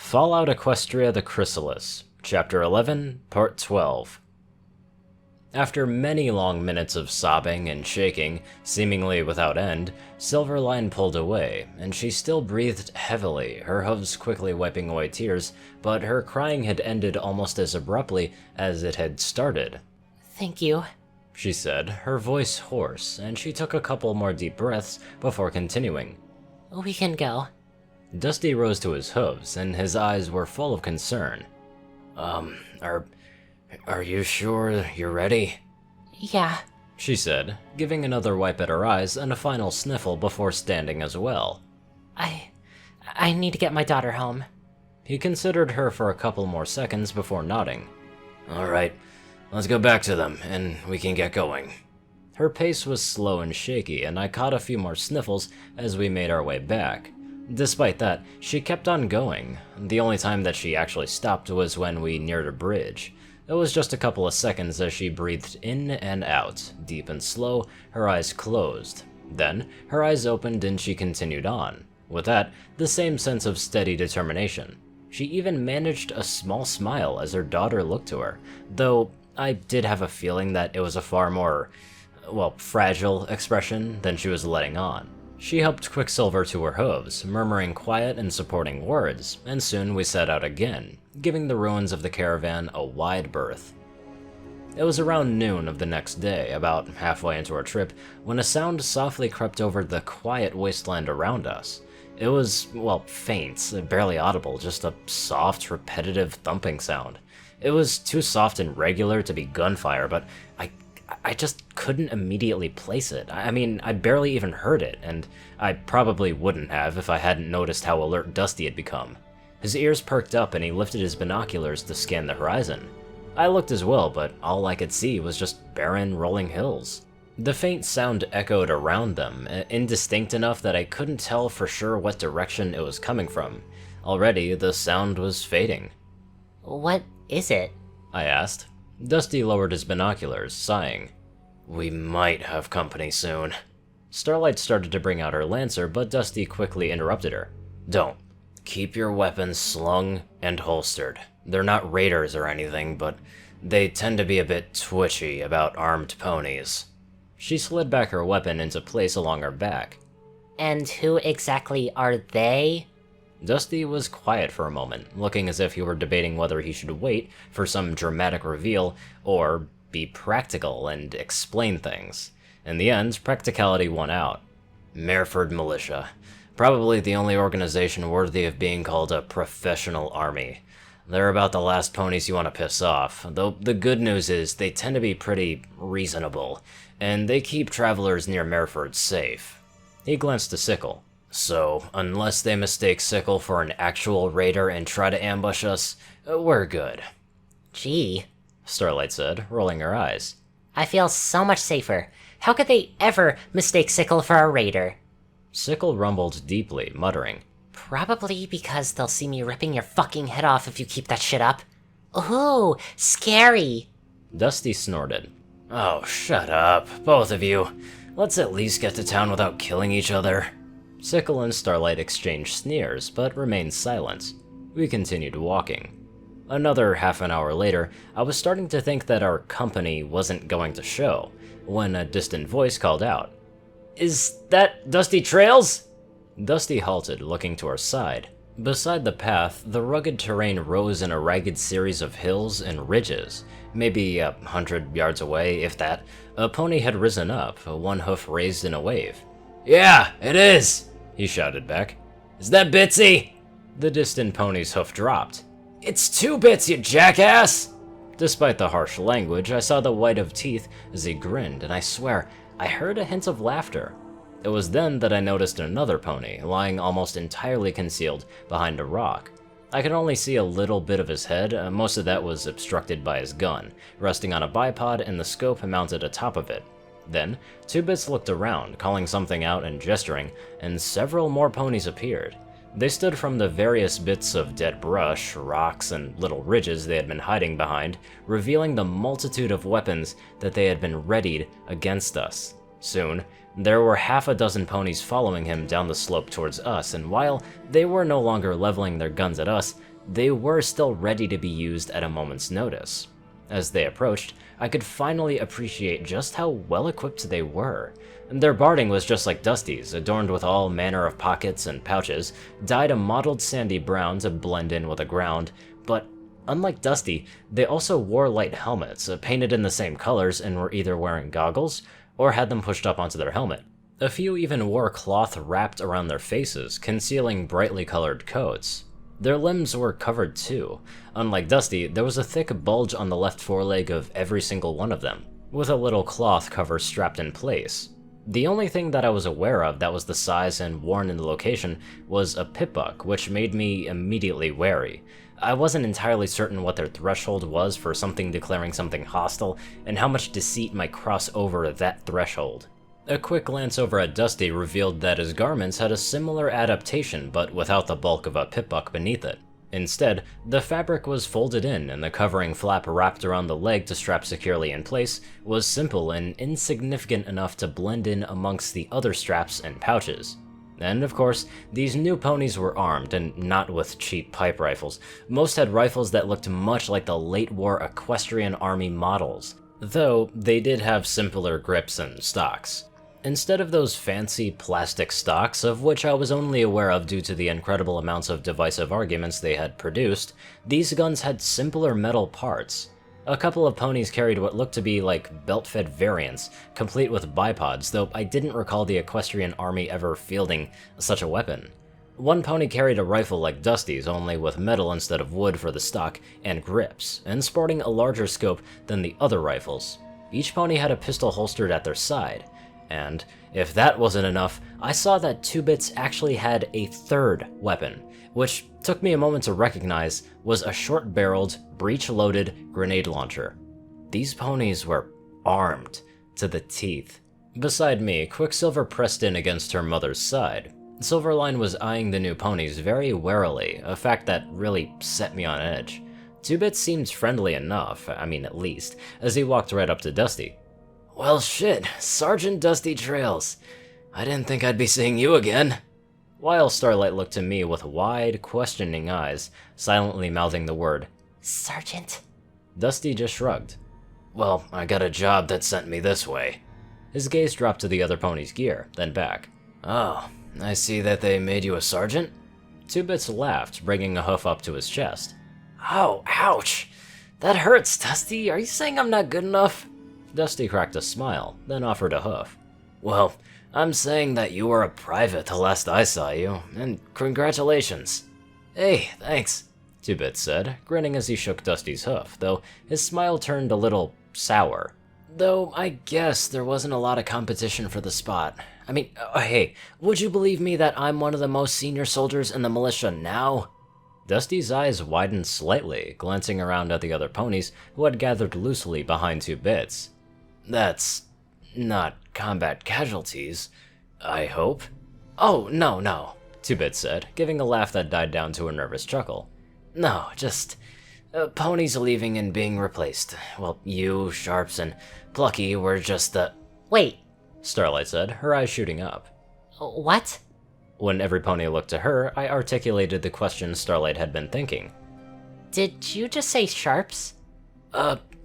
Fallout Equestria the Chrysalis, Chapter 11, Part 12. After many long minutes of sobbing and shaking, seemingly without end, Silverline pulled away, and she still breathed heavily, her hooves quickly wiping away tears, but her crying had ended almost as abruptly as it had started. "Thank you," she said, her voice hoarse, and she took a couple more deep breaths before continuing. "We can go." Dusty rose to his hooves, and his eyes were full of concern. Are you sure you're ready?" "Yeah," she said, giving another wipe at her eyes and a final sniffle before standing as well. I need to get my daughter home." He considered her for a couple more seconds before nodding. "Alright, let's go back to them, and we can get going." Her pace was slow and shaky, and I caught a few more sniffles as we made our way back. Despite that, she kept on going. The only time that she actually stopped was when we neared a bridge. It was just a couple of seconds as she breathed in and out, deep and slow, her eyes closed. Then, her eyes opened and she continued on. With that, the same sense of steady determination. She even managed a small smile as her daughter looked to her, though I did have a feeling that it was a far more, fragile expression than she was letting on. She helped Quicksilver to her hooves, murmuring quiet and supporting words, and soon we set out again, giving the ruins of the caravan a wide berth. It was around noon of the next day, about halfway into our trip, when a sound softly crept over the quiet wasteland around us. It was, faint, barely audible, just a soft, repetitive thumping sound. It was too soft and regular to be gunfire, but I just couldn't immediately place it. I mean, I barely even heard it, and I probably wouldn't have if I hadn't noticed how alert Dusty had become. His ears perked up and he lifted his binoculars to scan the horizon. I looked as well, but all I could see was just barren, rolling hills. The faint sound echoed around them, indistinct enough that I couldn't tell for sure what direction it was coming from. Already, the sound was fading. "What is it?" I asked. Dusty lowered his binoculars, sighing. "We might have company soon." Starlight started to bring out her lancer, but Dusty quickly interrupted her. "Don't. Keep your weapons slung and holstered. They're not raiders or anything, but they tend to be a bit twitchy about armed ponies." She slid back her weapon into place along her back. "And who exactly are they?" Dusty was quiet for a moment, looking as if he were debating whether he should wait for some dramatic reveal or be practical and explain things. In the end, practicality won out. Mereford Militia. Probably the only organization worthy of being called a professional army. They're about the last ponies you want to piss off, though the good news is they tend to be pretty reasonable, and they keep travelers near Mereford safe. He glanced to Sickle. "So, unless they mistake Sickle for an actual raider and try to ambush us, we're good." "Gee," Starlight said, rolling her eyes. "I feel so much safer. How could they ever mistake Sickle for a raider?" Sickle rumbled deeply, muttering. "Probably because they'll see me ripping your fucking head off if you keep that shit up." "Ooh, scary." Dusty snorted. "Oh, shut up, both of you. Let's at least get to town without killing each other." Sickle and Starlight exchanged sneers, but remained silent. We continued walking. Another half an hour later, I was starting to think that our company wasn't going to show, when a distant voice called out. "Is that Dusty Trails?" Dusty halted, looking to our side. Beside the path, the rugged terrain rose in a ragged series of hills and ridges. Maybe 100 yards away, if that, a pony had risen up, one hoof raised in a wave. "Yeah, it is!" he shouted back. "Is that Bitsy?" The distant pony's hoof dropped. "It's 2 Bits, you jackass!" Despite the harsh language, I saw the white of teeth as he grinned, and I swear, I heard a hint of laughter. It was then that I noticed another pony, lying almost entirely concealed behind a rock. I could only see a little bit of his head, most of that was obstructed by his gun, resting on a bipod and the scope mounted atop of it. Then, 2 Bits looked around, calling something out and gesturing, and several more ponies appeared. They stood from the various bits of dead brush, rocks, and little ridges they had been hiding behind, revealing the multitude of weapons that they had been readied against us. Soon, there were half a dozen ponies following him down the slope towards us, and while they were no longer leveling their guns at us, they were still ready to be used at a moment's notice. As they approached, I could finally appreciate just how well-equipped they were. Their barding was just like Dusty's, adorned with all manner of pockets and pouches, dyed a mottled sandy brown to blend in with the ground, but unlike Dusty, they also wore light helmets, painted in the same colors, and were either wearing goggles or had them pushed up onto their helmet. A few even wore cloth wrapped around their faces, concealing brightly colored coats. Their limbs were covered too. Unlike Dusty, there was a thick bulge on the left foreleg of every single one of them, with a little cloth cover strapped in place. The only thing that I was aware of that was the size and worn in the location was a pipbuck, which made me immediately wary. I wasn't entirely certain what their threshold was for something declaring something hostile, and how much deceit might cross over that threshold. A quick glance over at Dusty revealed that his garments had a similar adaptation, but without the bulk of a pipbuck beneath it. Instead, the fabric was folded in, and the covering flap wrapped around the leg to strap securely in place was simple and insignificant enough to blend in amongst the other straps and pouches. And of course, these new ponies were armed, and not with cheap pipe rifles. Most had rifles that looked much like the late-war Equestrian army models, though they did have simpler grips and stocks. Instead of those fancy plastic stocks, of which I was only aware of due to the incredible amounts of divisive arguments they had produced, these guns had simpler metal parts. A couple of ponies carried what looked to be like belt-fed variants, complete with bipods, though I didn't recall the Equestrian army ever fielding such a weapon. One pony carried a rifle like Dusty's, only with metal instead of wood for the stock and grips, and sporting a larger scope than the other rifles. Each pony had a pistol holstered at their side, and if that wasn't enough, I saw that Tibbits actually had a third weapon, which took me a moment to recognize was a short-barreled, breech-loaded grenade launcher. These ponies were armed to the teeth. Beside me, Quicksilver pressed in against her mother's side. Silverline was eyeing the new ponies very warily, a fact that really set me on edge. Tibbits seemed friendly enough, I mean at least, as he walked right up to Dusty. "Well shit, Sergeant Dusty Trails. I didn't think I'd be seeing you again." While Starlight looked to me with wide, questioning eyes, silently mouthing the word, Sergeant? Dusty just shrugged. "Well, I got a job that sent me this way." His gaze dropped to the other pony's gear, then back. "Oh, I see that they made you a sergeant?" Tibbits laughed, bringing a hoof up to his chest. "Oh, ouch! That hurts, Dusty. Are you saying I'm not good enough?" Dusty cracked a smile, then offered a hoof. "Well, I'm saying that you were a private the last I saw you, and congratulations." "Hey, thanks," Tibbits said, grinning as he shook Dusty's hoof, though his smile turned a little sour. "Though I guess there wasn't a lot of competition for the spot. I mean, hey, would you believe me that I'm one of the most senior soldiers in the militia now?" Dusty's eyes widened slightly, glancing around at the other ponies who had gathered loosely behind Tibbits. "That's not combat casualties, I hope?" "Oh, no," Tibbits said, giving a laugh that died down to a nervous chuckle. "No, just ponies leaving and being replaced. Well, you, Sharps, and Plucky were just the—" Wait, Starlight said, her eyes shooting up. what? When every pony looked to her, I articulated the question Starlight had been thinking. Did you just say Sharps?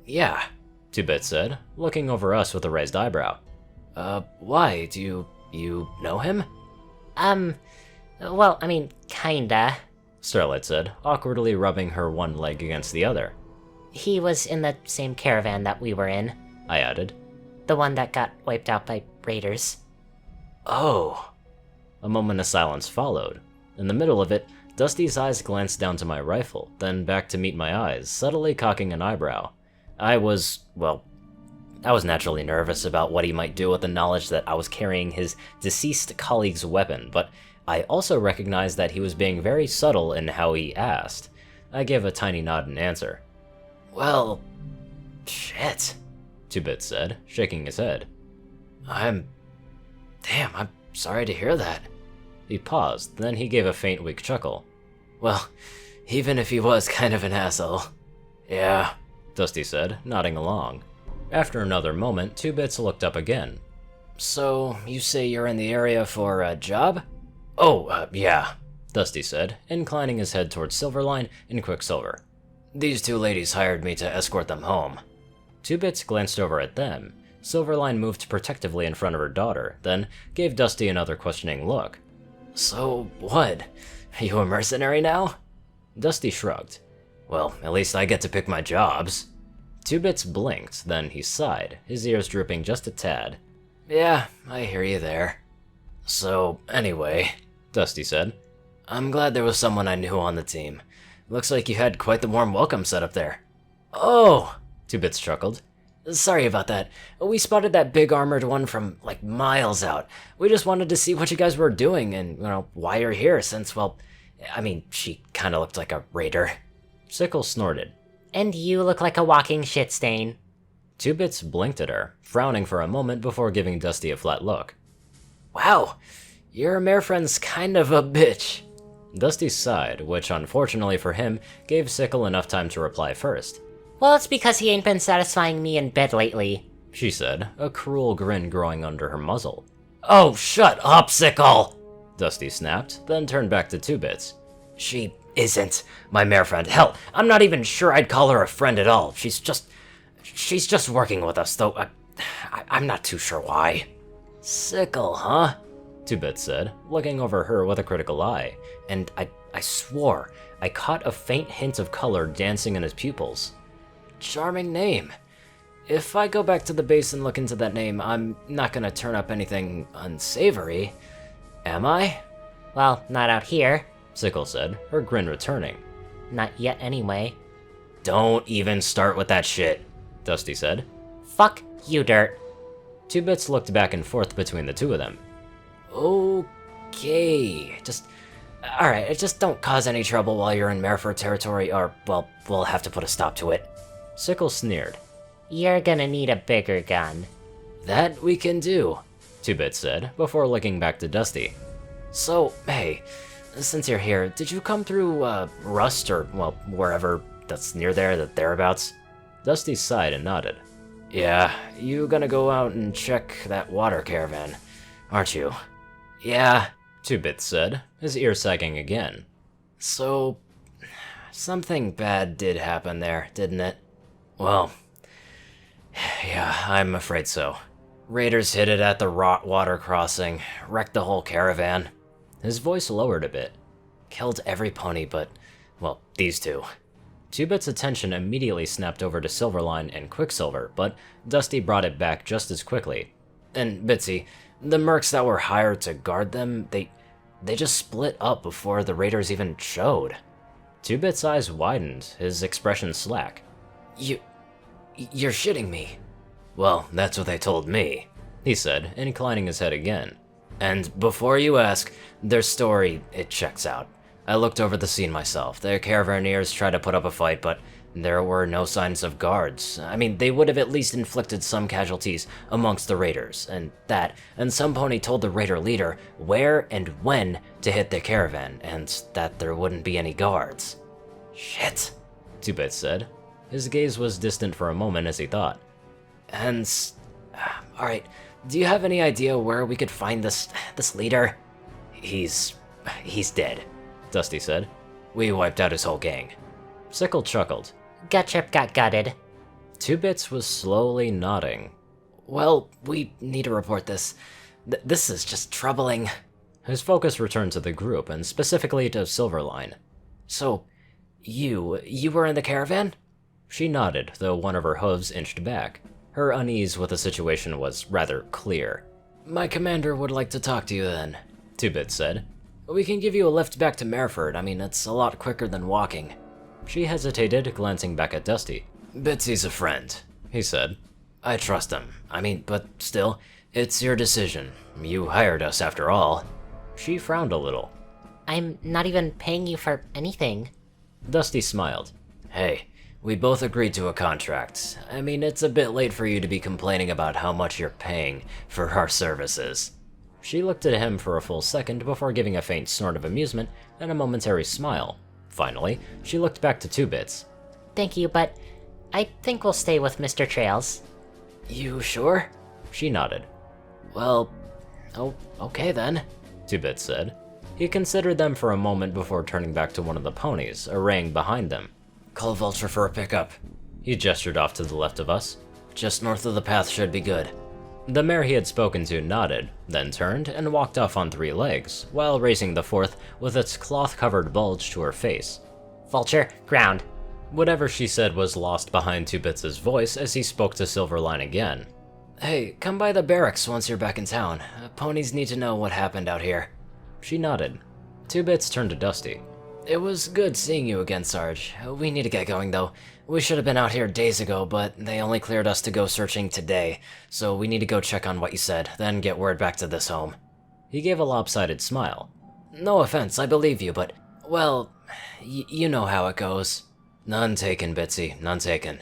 Yeah, Tibbits said, looking over us with a raised eyebrow. Why? Do you know him?" Well, I mean, kinda. Starlight said, awkwardly rubbing her one leg against the other. He was in the same caravan that we were in. I added. The one that got wiped out by raiders. Oh. A moment of silence followed. In the middle of it, Dusty's eyes glanced down to my rifle, then back to meet my eyes, subtly cocking an eyebrow. I was naturally nervous about what he might do with the knowledge that I was carrying his deceased colleague's weapon, but I also recognized that he was being very subtle in how he asked. I gave a tiny nod in answer. "Well, shit," Tibbits said, shaking his head. I'm sorry to hear that." He paused, then he gave a faint, weak chuckle. "Well, even if he was kind of an asshole." "Yeah," Dusty said, nodding along. After another moment, Tibbits looked up again. "So, you say you're in the area for a job?" "Oh, yeah," Dusty said, inclining his head towards Silverline and Quicksilver. These two ladies hired me to escort them home. Tibbits glanced over at them. Silverline moved protectively in front of her daughter, then gave Dusty another questioning look. So what? Are you a mercenary now? Dusty shrugged. Well, at least I get to pick my jobs. Tibbits blinked, then he sighed, his ears drooping just a tad. Yeah, I hear you there. So, anyway, Dusty said, I'm glad there was someone I knew on the team. Looks like you had quite the warm welcome set up there. Oh, Tibbits chuckled. Sorry about that. We spotted that big armored one from, like, miles out. We just wanted to see what you guys were doing and, why you're here since, well, I mean, she kinda looked like a raider. Sickle snorted. And you look like a walking shit stain. Tibbits blinked at her, frowning for a moment before giving Dusty a flat look. Wow, your mare friend's kind of a bitch. Dusty sighed, which unfortunately for him, gave Sickle enough time to reply first. Well, it's because he ain't been satisfying me in bed lately, she said, a cruel grin growing under her muzzle. Oh, shut up, Sickle! Dusty snapped, then turned back to Tibbits. She isn't my mare friend. Hell, I'm not even sure I'd call her a friend at all. She's just working with us, though I'm not too sure why. Sickle, huh? Tibbits said, looking over her with a critical eye, and I swore I caught a faint hint of color dancing in his pupils. Charming name. If I go back to the base and look into that name, I'm not gonna turn up anything unsavory, am I? Well, not out here. Sickle said, her grin returning. Not yet anyway. Don't even start with that shit, Dusty said. Fuck you, Dirt. Tibbits looked back and forth between the two of them. Okay, alright, just don't cause any trouble while you're in Mereford territory, or, well, we'll have to put a stop to it. Sickle sneered. You're gonna need a bigger gun. That we can do, Tibbits said, before looking back to Dusty. So, hey, since you're here, did you come through, Rust, or, well, wherever that's near there, the thereabouts? Dusty sighed and nodded. Yeah, you gonna go out and check that water caravan, aren't you? Yeah, Tibbits said, his ear sagging again. So, something bad did happen there, didn't it? Well, yeah, I'm afraid so. Raiders hit it at the water crossing, wrecked the whole caravan. His voice lowered a bit. Killed every pony but, well, these two. Tibbits' attention immediately snapped over to Silverline and Quicksilver, but Dusty brought it back just as quickly. And Bitsy, the mercs that were hired to guard them, they just split up before the raiders even showed. Tibbits' eyes widened, his expression slack. You're shitting me. Well, that's what they told me, he said, inclining his head again. And before you ask, their story, it checks out. I looked over the scene myself. The caravaneers tried to put up a fight, but there were no signs of guards. I mean, they would have at least inflicted some casualties amongst the raiders, and some pony told the raider leader where and when to hit the caravan, and that there wouldn't be any guards. Shit, Tibbits said. His gaze was distant for a moment as he thought. And, alright, do you have any idea where we could find this leader? He's dead, Dusty said. We wiped out his whole gang. Sickle chuckled. Gutchip got gutted. Tibbits was slowly nodding. Well, we need to report this. This is just troubling. His focus returned to the group, and specifically to Silverline. So, you were in the caravan? She nodded, though one of her hooves inched back. Her unease with the situation was rather clear. My commander would like to talk to you then, Tibbits said. We can give you a lift back to Mereford. I mean, it's a lot quicker than walking. She hesitated, glancing back at Dusty. Bitsy's a friend, he said. I trust him. I mean, but still, it's your decision. You hired us after all. She frowned a little. I'm not even paying you for anything. Dusty smiled. Hey, we both agreed to a contract. I mean, it's a bit late for you to be complaining about how much you're paying for our services. She looked at him for a full second before giving a faint snort of amusement and a momentary smile. Finally, she looked back to Tibbits. Thank you, but I think we'll stay with Mr. Trails. You sure? She nodded. Well, okay then, Tibbits said. He He considered them for a moment before turning back to one of the ponies, arraying behind them. Call Vulture for a pickup. He gestured off to the left of us. Just north of the path should be good. The mare he had spoken to nodded, then turned and walked off on 3 legs, while raising the 4th with its cloth-covered bulge to her face. Vulture, ground. Whatever she said was lost behind Tibbits' voice as he spoke to Silverline again. Hey, come by the barracks once you're back in town. Ponies need to know what happened out here. She nodded. Tibbits turned to Dusty. It was good seeing you again, Sarge. We need to get going, though. We should have been out here days ago, but they only cleared us to go searching today, so we need to go check on what you said, then get word back to this home. He gave a lopsided smile. No offense, I believe you, but, well, you know how it goes. None taken, Bitsy, none taken.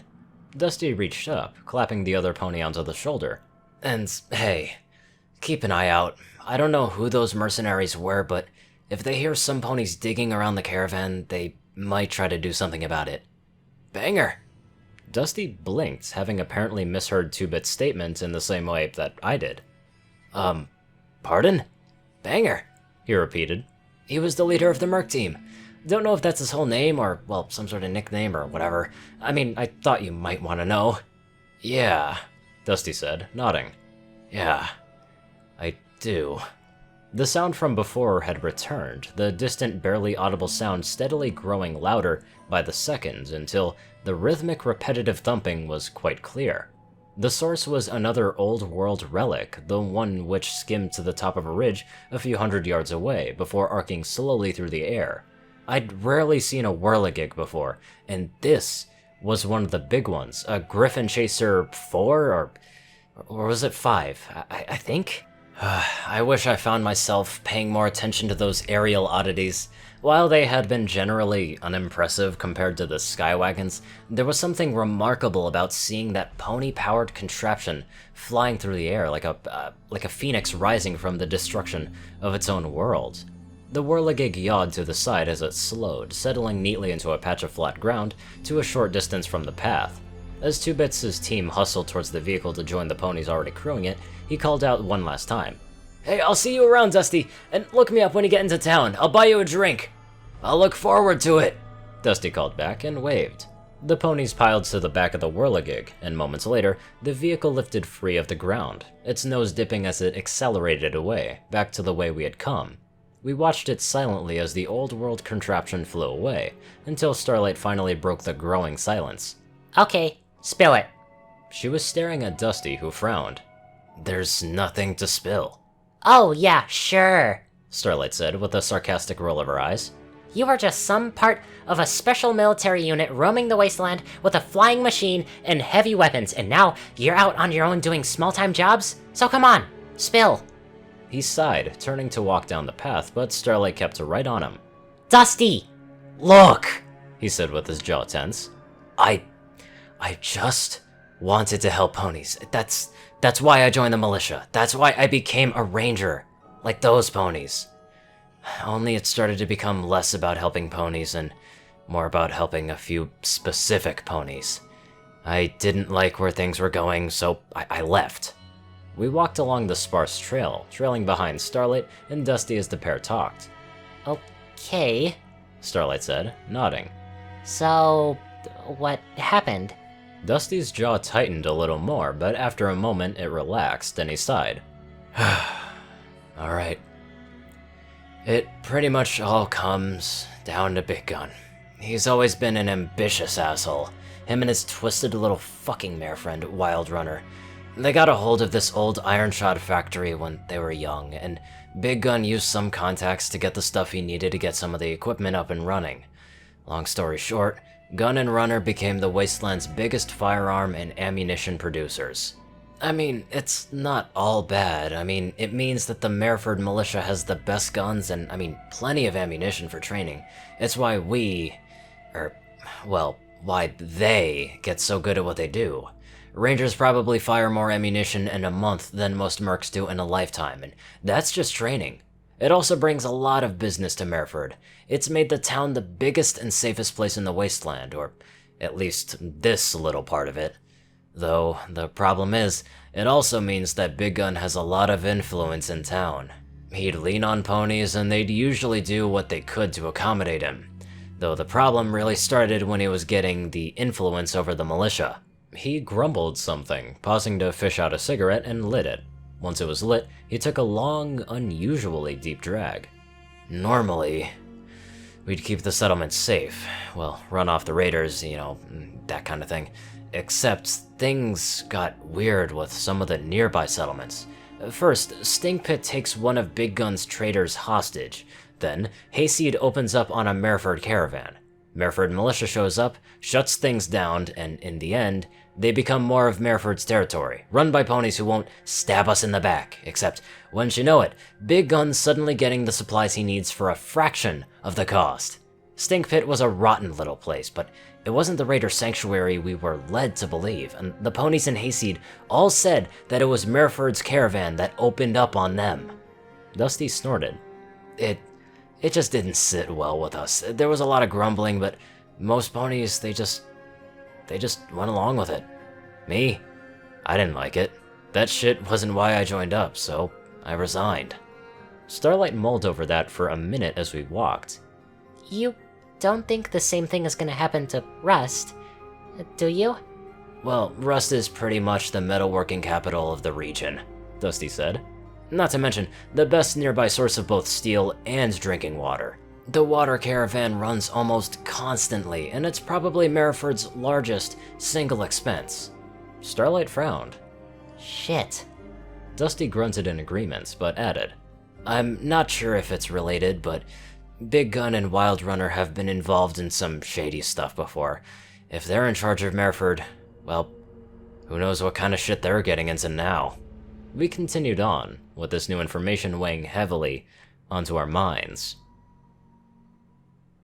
Dusty reached up, clapping the other pony onto the shoulder. And, hey, keep an eye out. I don't know who those mercenaries were, but if they hear some ponies digging around the caravan, they might try to do something about it. Banger! Dusty blinked, having apparently misheard Tibbits' statement in the same way that I did. Pardon? Banger, he repeated. He was the leader of the Merc team. Don't know if that's his whole name or, well, some sort of nickname or whatever. I mean, I thought you might want to know. Yeah, Dusty said, nodding. Yeah, I do. The sound from before had returned, the distant, barely audible sound steadily growing louder by the second until the rhythmic, repetitive thumping was quite clear. The source was another old-world relic, the one which skimmed to the top of a ridge a few hundred yards away before arcing slowly through the air. I'd rarely seen a whirligig before, and this was one of the big ones, a Griffin Chaser 4, or was it 5? I think? I wish I found myself paying more attention to those aerial oddities. While they had been generally unimpressive compared to the Skywagons, there was something remarkable about seeing that pony-powered contraption flying through the air like a phoenix rising from the destruction of its own world. The whirligig yawed to the side as it slowed, settling neatly into a patch of flat ground to a short distance from the path. As Tibbits' team hustled towards the vehicle to join the ponies already crewing it, he called out one last time. Hey, I'll see you around, Dusty, and look me up when you get into town. I'll buy you a drink. I'll look forward to it, Dusty called back and waved. The ponies piled to the back of the whirligig, and moments later, the vehicle lifted free of the ground, its nose dipping as it accelerated away, back to the way we had come. We watched it silently as the old-world contraption flew away, until Starlight finally broke the growing silence. Okay, spill it. She was staring at Dusty, who frowned. There's nothing to spill. Oh, yeah, sure, Starlight said with a sarcastic roll of her eyes. You are just some part of a special military unit roaming the wasteland with a flying machine and heavy weapons, and now you're out on your own doing small-time jobs? So come on, spill. He sighed, turning to walk down the path, but Starlight kept her right on him. Dusty! Look, he said with his jaw tense. I just wanted to help ponies. That's why I joined the militia. That's why I became a ranger. Like those ponies. Only it started to become less about helping ponies and more about helping a few specific ponies. I didn't like where things were going, so I left. We walked along the sparse trail, trailing behind Starlight and Dusty as the pair talked. Okay, Starlight said, nodding. So, what happened? Dusty's jaw tightened a little more, but after a moment it relaxed and he sighed. Alright. It pretty much all comes down to Big Gun. He's always been an ambitious asshole. Him and his twisted little fucking mare friend, Wild Runner. They got a hold of this old iron shod factory when they were young, and Big Gun used some contacts to get the stuff he needed to get some of the equipment up and running. Long story short, Gun and Runner became the Wasteland's biggest firearm and ammunition producers. I mean, it's not all bad. I mean, it means that the Mereford militia has the best guns and, plenty of ammunition for training. It's why why they get so good at what they do. Rangers probably fire more ammunition in a month than most mercs do in a lifetime, and that's just training. It also brings a lot of business to Mereford. It's made the town the biggest and safest place in the Wasteland, or at least this little part of it. Though, the problem is, it also means that Big Gun has a lot of influence in town. He'd lean on ponies, and they'd usually do what they could to accommodate him. Though the problem really started when he was getting the influence over the militia. He grumbled something, pausing to fish out a cigarette and lit it. Once it was lit, he took a long, unusually deep drag. Normally, we'd keep the settlement safe. Well, run off the raiders, that kind of thing. Except things got weird with some of the nearby settlements. First, Stinkpit takes one of Big Gun's traders hostage. Then, Hayseed opens up on a Mereford caravan. Mereford militia shows up, shuts things down, and in the end, they become more of Mereford's territory, run by ponies who won't stab us in the back. Except, wouldn't you know it, Big Gun's suddenly getting the supplies he needs for a fraction of the cost. Stinkpit was a rotten little place, but it wasn't the Raider Sanctuary we were led to believe, and the ponies in Hayseed all said that it was Mereford's caravan that opened up on them. Dusty snorted. It just didn't sit well with us. There was a lot of grumbling, but most ponies, they just went along with it. Me? I didn't like it. That shit wasn't why I joined up, so I resigned. Starlight mulled over that for a minute as we walked. You don't think the same thing is gonna happen to Rust, do you? Well, Rust is pretty much the metalworking capital of the region, Dusty said. Not to mention, the best nearby source of both steel and drinking water. The water caravan runs almost constantly, and it's probably Mereford's largest single expense. Starlight frowned. Shit. Dusty grunted in agreement, but added, I'm not sure if it's related, but Big Gun and Wild Runner have been involved in some shady stuff before. If they're in charge of Mereford, well, who knows what kind of shit they're getting into now. We continued on, with this new information weighing heavily onto our minds.